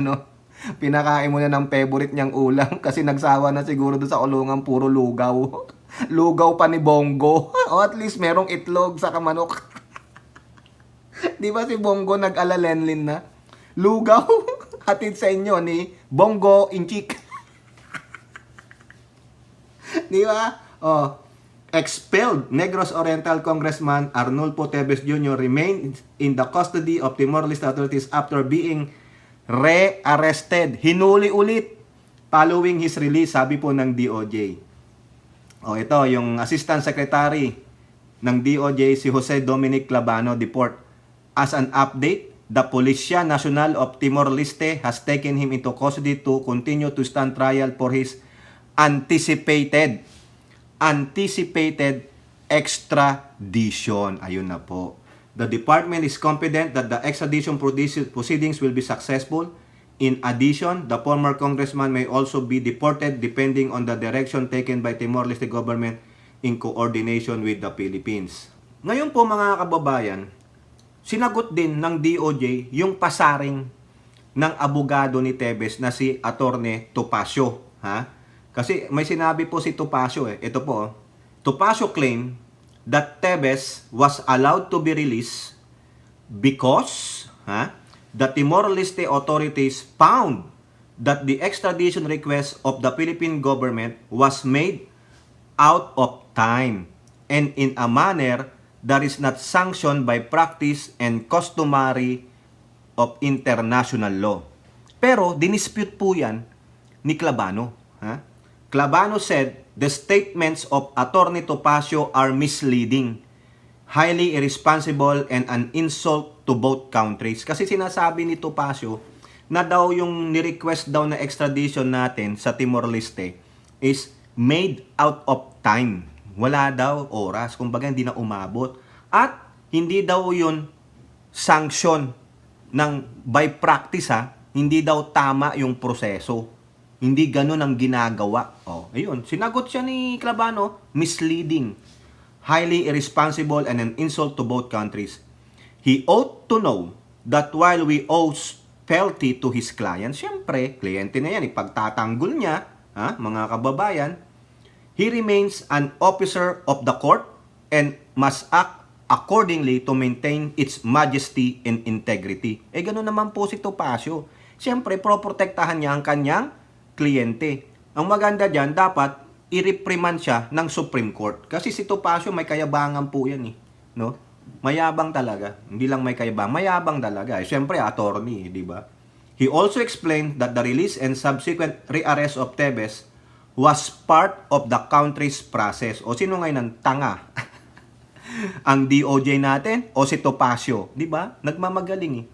pinakain muna ng favorite niyang ulam kasi nagsawa na siguro doon sa kulungan, puro lugaw. Lugaw pa ni Bongo. O at least merong itlog sa kamanok. Di ba si Bongo nag-alalenlin na? Lugaw, hatid sa inyo ni Bongo Inchik. Di ba? Expelled Negros Oriental Congressman Arnulfo Tebes Jr. remains in the custody of Timor-Leste authorities after being re-arrested. Hinuli ulit following his release, sabi po ng DOJ. O ito, yung Assistant Secretary ng DOJ si Jose Dominic Labano deport. As an update, the Policia Nacional of Timor-Leste has taken him into custody to continue to stand trial for his anticipated extradition. Ayun na po. The department is confident that the extradition proceedings will be successful. In addition, the former congressman may also be deported depending on the direction taken by Timor-Leste government in coordination with the Philippines. Ngayon po mga kababayan, sinagot din ng DOJ yung pasaring ng abogado ni Tevez na si Attorney Topacio. Ha? Kasi may sinabi po si Topacio Ito po. Topacio claimed that Tevez was allowed to be released because the Timor-Leste authorities found that the extradition request of the Philippine government was made out of time and in a manner that is not sanctioned by practice and customary of international law. Pero dinispute po yan ni Clabano. Clabano said the statements of Attorney Topacio are misleading, highly irresponsible, and an insult to both countries. Kasi sinasabi ni Topacio na daw yung ni-request daw na extradition natin sa Timor-Leste is made out of time. Wala daw oras, kumbaga hindi na umabot. At hindi daw yun sanction ng by practice hindi daw tama yung proseso. Hindi ganun ang ginagawa. Ayun, sinagot siya ni Clabano, misleading, highly irresponsible, and an insult to both countries. He ought to know that while we owe fealty to his client, syempre, kliyente na yan, ipagtatanggol niya, mga kababayan, he remains an officer of the court and must act accordingly to maintain its majesty and integrity. Ganun naman po si Topacio. Syempre, proprotektahan niya ang kanyang kliyente. Ang maganda dyan, dapat i-reprimand siya ng Supreme Court. Kasi si Topacio may kayabangan po yan no? Mayabang talaga. Hindi lang may kayabang, mayabang talaga. Syempre, attorney, di ba? He also explained that the release and subsequent rearrest of Tevez was part of the country's process. O sino ngayon ang tanga? Ang DOJ natin o si Topacio? Di ba? Nagmamagaling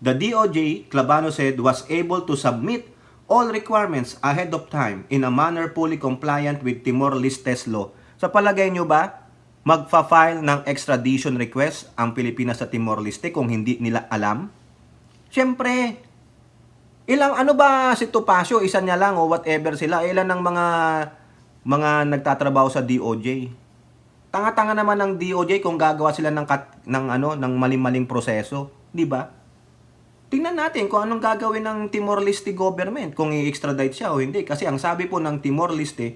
The DOJ, Clabano said, was able to submit all requirements ahead of time in a manner fully compliant with Timor-Leste's law. Sa palagay nyo ba, magfa-file ng extradition request ang Pilipinas sa Timor-Leste kung hindi nila alam? Siyempre, ano ba si Topacio, isa niya lang o whatever sila, ilan ng mga nagtatrabaho sa DOJ. Tanga-tanga naman ng DOJ kung gagawa sila ng maling-maling proseso, di ba? Tingnan natin kung anong gagawin ng Timor-Leste government kung i-extradite siya o hindi. Kasi ang sabi po ng Timor-Leste,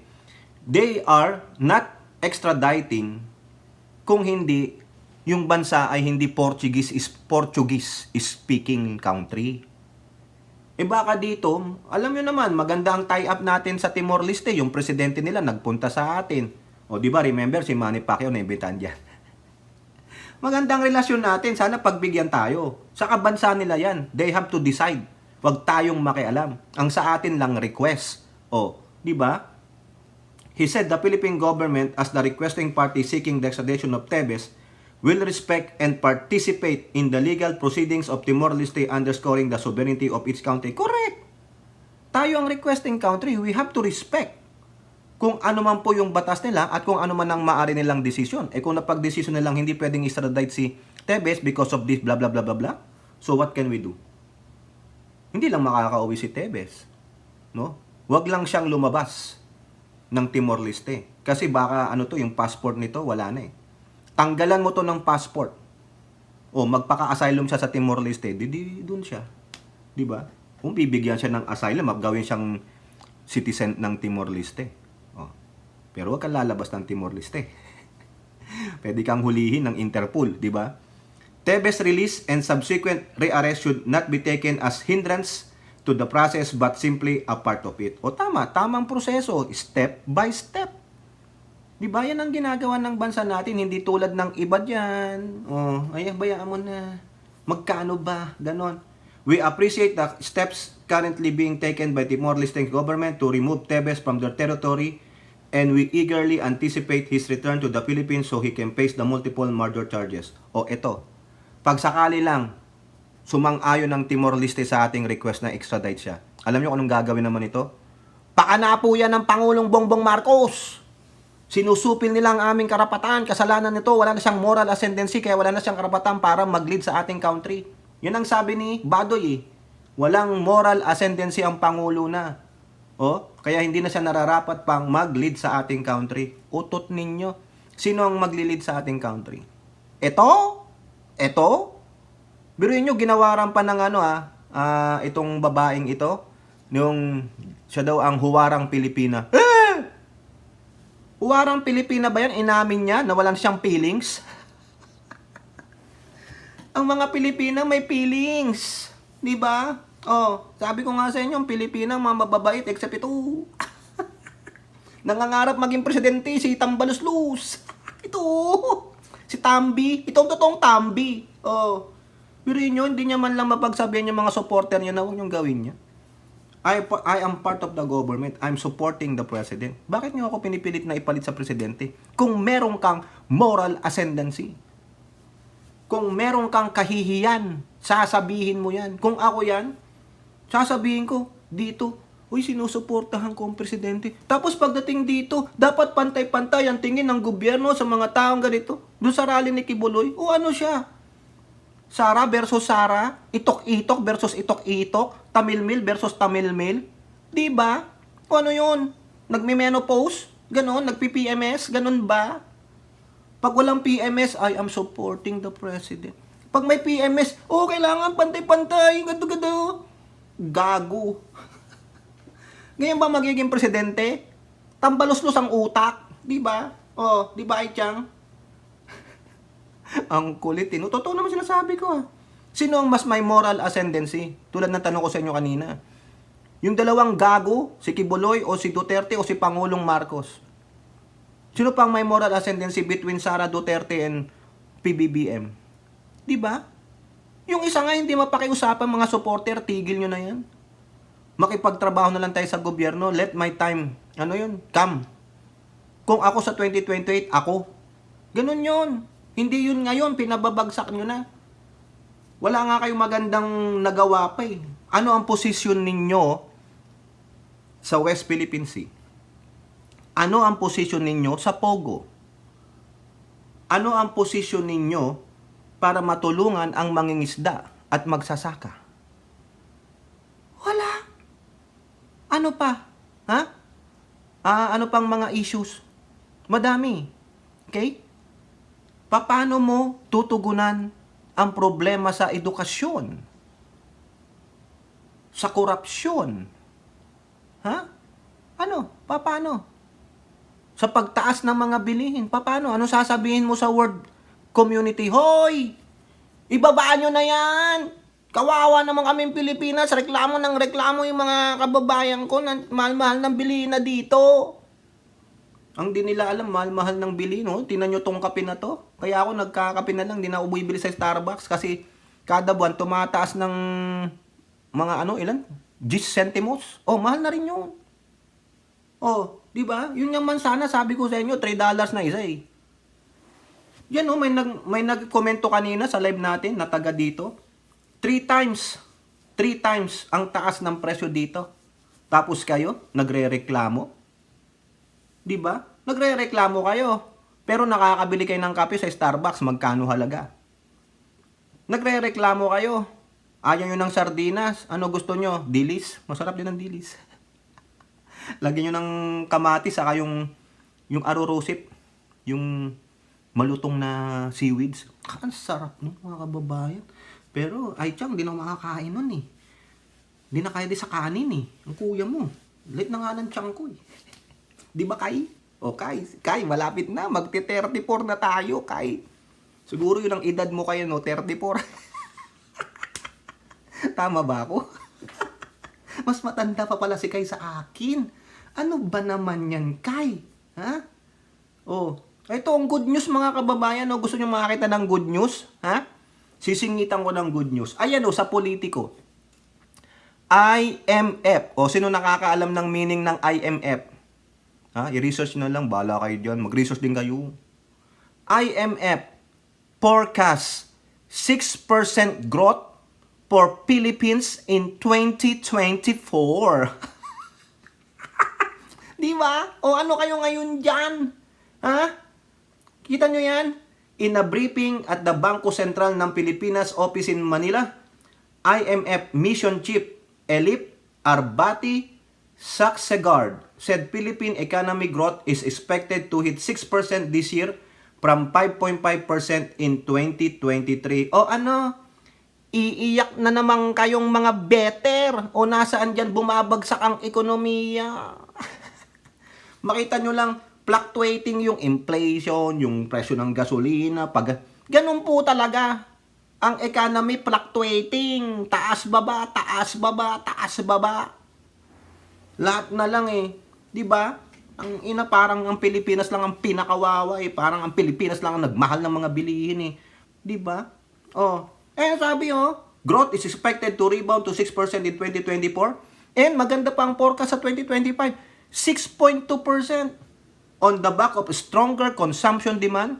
they are not extraditing kung hindi yung bansa ay hindi Portuguese speaking country. Baka dito, alam nyo naman, maganda ang tie-up natin sa Timor-Leste. Yung presidente nila nagpunta sa atin. O di ba, remember si Manny Pacquiao na imbitan dyan. Magandang relasyon natin. Sana pagbigyan tayo. Sa kabansa nila yan. They have to decide. Huwag tayong makialam. Ang sa atin lang request. Di ba? He said the Philippine government as the requesting party seeking the extradition of Tevez will respect and participate in the legal proceedings of Timor-Leste, underscoring the sovereignty of each country. Correct. Tayo ang requesting country. We have to respect kung ano man po yung batas nila at kung ano man ang maaari nilang desisyon. Kung napag-desisyon nilang hindi pwedeng extradite si Tevez because of this blah blah blah blah blah, so what can we do? Hindi lang makakauwi si Tevez, no? Wag lang siyang lumabas ng Timor-Leste kasi baka yung passport nito wala na Tanggalan mo to ng passport. Magpaka-asylum siya sa Timor-Leste, di doon siya. Di ba? Kung bibigyan siya ng asylum, gawin siyang citizen ng Timor-Leste. Pero wag kang lalabas ng Timor-Leste. Pwede kang hulihin ng Interpol, di ba? Tevez release and subsequent rearrest should not be taken as hindrance to the process but simply a part of it. Tamang proseso, step by step. Di ba yan ang ginagawa ng bansa natin, hindi tulad ng iba dyan. Bayaan mo na. Magkano ba? Ganon. We appreciate the steps currently being taken by Timor-Leste government to remove Tevez from their territory and we eagerly anticipate his return to the Philippines so he can face the multiple murder charges. O eto, pag sakali lang sumang-ayon ng Timor-Leste sa ating request na extradite siya, alam niyo kung anong gagawin naman ito? Pakana po yan ng Pangulong Bongbong Marcos. Sinusupil nila ang aming karapatan. Kasalanan nito, wala na siyang moral ascendancy, kaya wala na siyang karapatan para mag-lead sa ating country. Yun ang sabi ni Badoy. Walang moral ascendancy ang Pangulo na. Kaya hindi na siya nararapat pang mag-lead sa ating country. Utot ninyo. Sino ang magli-lead sa ating country? Ito? Biruin nyo, ginawaran pa ng itong babaeng ito, nung siya daw ang huwarang Pilipina. Huwarang Pilipina ba yan? Inamin niya na walang siyang feelings? Ang mga Pilipina may feelings. Di ba? Sabi ko nga sa inyo, ang Pilipina, mga mababait, except ito. Nangangarap maging presidente, si Tambaluslus. Ito. Si Tambi. Itong totoong Tambi. Pero yun, hindi niya man lang mapagsabihan yung mga supporter niya na huwag niyong gawin niya. I am part of the government. I'm supporting the president. Bakit niyo ako pinipilit na ipalit sa presidente? Kung meron kang moral ascendancy, kung meron kang kahihiyan, sasabihin mo yan. Kung ako yan, sasabihin ko, dito, uy, sinusuportahan ko ang presidente. Tapos pagdating dito, dapat pantay-pantay ang tingin ng gobyerno sa mga taong ganito. Doon sa rally ni Kibuloy, ano siya? Sara versus Sara, itok-itok versus itok-itok, Tamilmil versus Tamilmil. Di ba? O ano yun? Nagme-menopause? Ganon? Nagpi-PMS? Ganon ba? Pag walang PMS, I am supporting the president. Pag may PMS, kailangan pantay-pantay, gado-gado. Gago. Ngayon ba magiging presidente? Tambalos-los ang utak. Di ba? Di ba, Aichang? Ang kulit, totoo naman sinasabi ko. Sino ang mas may moral ascendancy? Tulad ng tanong ko sa inyo kanina. Yung dalawang gago, si Kibuloy o si Duterte o si Pangulong Marcos. Sino pang may moral ascendancy between Sara Duterte and PBBM? Di ba? Yung isa nga hindi mapakiusapan mga supporter, tigil nyo na yan. Makipagtrabaho na lang tayo sa gobyerno, let my time, come. Kung ako sa 2028, ako. Ganun yun. Hindi yun ngayon, pinababagsak nyo na. Wala nga kayong magandang nagawa pa eh. Ano ang posisyon ninyo sa West Philippine Sea? Ano ang posisyon ninyo sa Pogo? Ano ang posisyon ninyo para matulungan ang mangingisda at magsasaka? Wala. Ano pa? Ano pang mga issues? Madami. Okay? Paano mo tutugunan ang problema sa edukasyon? Sa korupsyon? Paano? Sa pagtaas ng mga bilihin, paano? Ano sasabihin mo sa world community? Hoy! Ibabaan nyo na yan! Kawawa naman kaming Pilipinas, reklamo yung mga kababayan ko na mahal-mahal ng bilihin na dito. Ang di nila alam, mahal-mahal ng bili, no? Tinan nyo tong kape na to. Kaya ako nagkakape na lang, di na ako bibili sa Starbucks kasi kada buwan tumataas ng mga ilan? 10 centimos. Mahal na rin yun. Di ba? Yun yung man sana, sabi ko sa inyo, $3 na isa eh. Yan may nag-komento kanina sa live natin na taga dito. 3 times ang taas ng presyo dito. Tapos kayo, nagre-reklamo. Di ba? Nagre-reklamo kayo. Pero nakakabili kayo ng kape sa Starbucks, magkano halaga? Nagre-reklamo kayo. Ayaw nyo ng sardinas. Ano gusto nyo? Dilis? Masarap din ang dilis. Lagyan nyo ng kamatis, saka yung arurusip. Yung malutong na seaweeds. Ang sarap nun, mga kababayan. Pero, Aichang, di na makakain nun eh. Di na kaya di sa kanin eh. Ang kuya mo. Late na nga ng tiyan ko eh. Di ba, Kai? Kai, malapit na. Magti-34 na tayo, Kai. Siguro yun ang edad mo kayo, no? 34. Tama ba ako? Mas matanda pa pala si Kai sa akin. Ano ba naman yan, Kai? Ito ang good news, mga kababayan. Gusto nyo makakita ng good news? Sisingitan ko ng good news. Ayan sa politiko. IMF. Sino nakakaalam ng meaning ng IMF? Ha? I-research na lang. Bala kayo dyan. Mag-research din kayo. IMF forecast 6% growth for Philippines in 2024. Di ba? O ano kayo ngayon dyan? Ha? Kita nyo yan? In a briefing at the Bangko Sentral ng Pilipinas office in Manila, IMF Mission Chief Elip Arbati Saksegard said Philippine economic growth is expected to hit 6% this year from 5.5% in 2023. O ano? Iiyak na naman kayong mga better o nasaan dyan bumabagsak ang ekonomiya. Makita nyo lang, fluctuating yung inflation, yung presyo ng gasolina, ganun po talaga. Ang economy fluctuating, taas baba, taas baba, taas baba. Lahat na lang eh, 'di ba? Ang ina parang ang Pilipinas lang ang pinakawawa eh, parang ang Pilipinas lang ang nagmahal ng mga bilihin eh. 'Di ba? Sabi growth is expected to rebound to 6% in 2024 and maganda pa ang forecast sa 2025. 6.2% on the back of stronger consumption demand,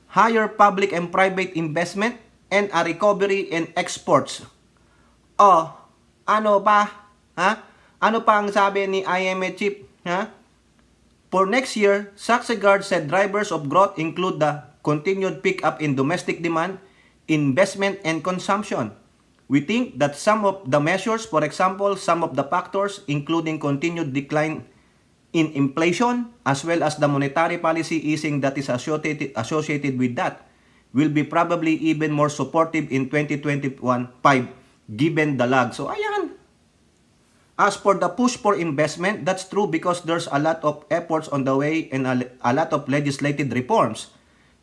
higher public and private investment, and a recovery in exports. Ano pa? Ha? Ano pa ang sabi ni IMF chief? Ha? For next year, Saksegard said drivers of growth include the continued pickup in domestic demand, investment, and consumption. We think that some of the measures, for example, some of the factors, including continued decline in inflation, as well as the monetary policy easing that is associated with that, will be probably even more supportive in 2021-5 given the lag. So, ayan. As for the push for investment, that's true because there's a lot of efforts on the way and a lot of legislative reforms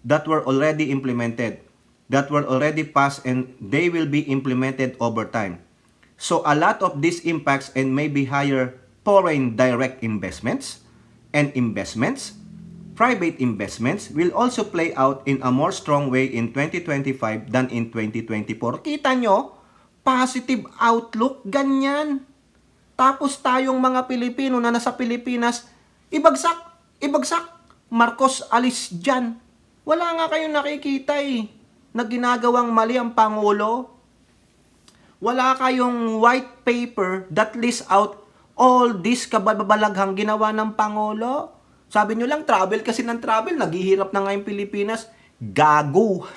that were already implemented, that were already passed, and they will be implemented over time. So, a lot of these impacts and maybe higher foreign direct investments and investments, private investments will also play out in a more strong way in 2025 than in 2024. Kita nyo? Positive outlook, ganyan. Tapos tayong mga Pilipino na nasa Pilipinas, ibagsak. Marcos alis dyan. Wala nga kayong nakikita na ginagawang mali ang Pangulo. Wala kayong white paper that lists out all this kababalaghang ginawa ng Pangulo. Sabi nyo lang, travel kasi ng travel, naghihirap na nga yung Pilipinas. Gago.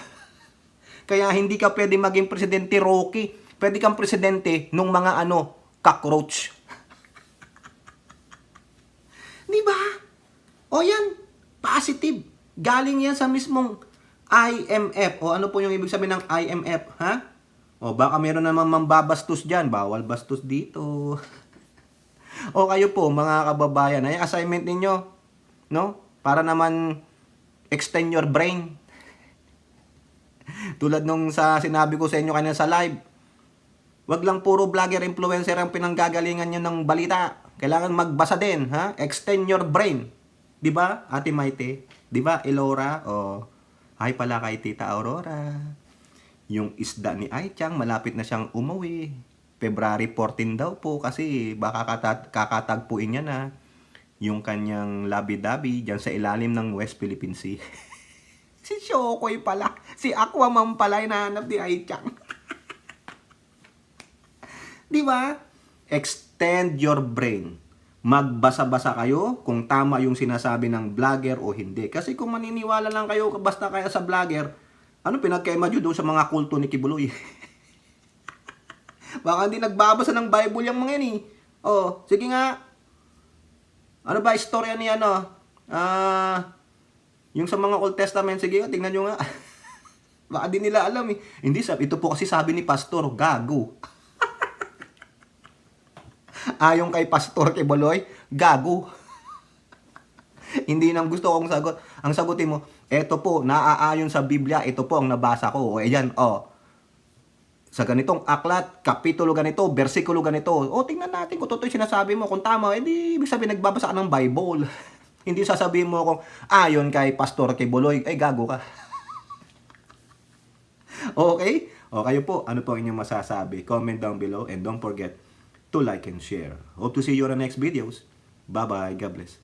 Kaya hindi ka pwede maging presidente, Rocky. Pwede kang presidente nung mga cockroach. Diba? O yan, positive. Galing yan sa mismong IMF. O ano po yung ibig sabihin ng IMF, ha? O baka meron naman mambabastos dyan. Bawal bastos dito. O kayo po, mga kababayan, ay assignment ninyo, no? Para naman extend your brain. Tulad nung sa sinabi ko sa inyo kanina sa live, wag lang puro vlogger, influencer ang pinanggagalingan nyo ng balita. Kailangan magbasa din, ha? Extend your brain. Di ba, Ate Maite? Di ba, Elora? O, ay pala kay Tita Aurora. Yung isda ni Aichang, malapit na siyang umuwi. February 14 daw po kasi baka kakatagpuin niya na yung kanyang labi-dabi dyan sa ilalim ng West Philippine Sea. Si Shokoy pala. Si Aquaman pala hinahanap ni Aichang. Di ba? Extend your brain. Magbasa-basa kayo kung tama yung sinasabi ng vlogger o hindi. Kasi kung maniniwala lang kayo basta kaya sa vlogger, pinagkaima nyo doon sa mga kulto ni Kibuloy? Baka hindi nagbabasa ng Bible yung mga yan sige nga. Ano ba istorya ni yung sa mga Old Testament, sige nga, tingnan nyo nga. Baka di nila alam Hindi, ito po kasi sabi ni Pastor, gago. Ayon kay Pastor Kibuloy, gago. Hindi nang gusto kong sagot. Ang sagutin mo, eto po, naaayon sa Biblia, ito po ang nabasa ko. Ayan, sa ganitong aklat, kapitulo ganito, versikulo ganito. Tingnan natin kung totoo yung sinasabi mo. Kung tama, edi ibig sabihin nagbabasa ka ng Bible. Hindi sasabihin mo kung ayon kay Pastor Kibuloy, gago ka. Okay? O kayo po, ano po ang inyong masasabi? Comment down below and don't forget to like and share. Hope to see you on the next videos. Bye-bye. God bless.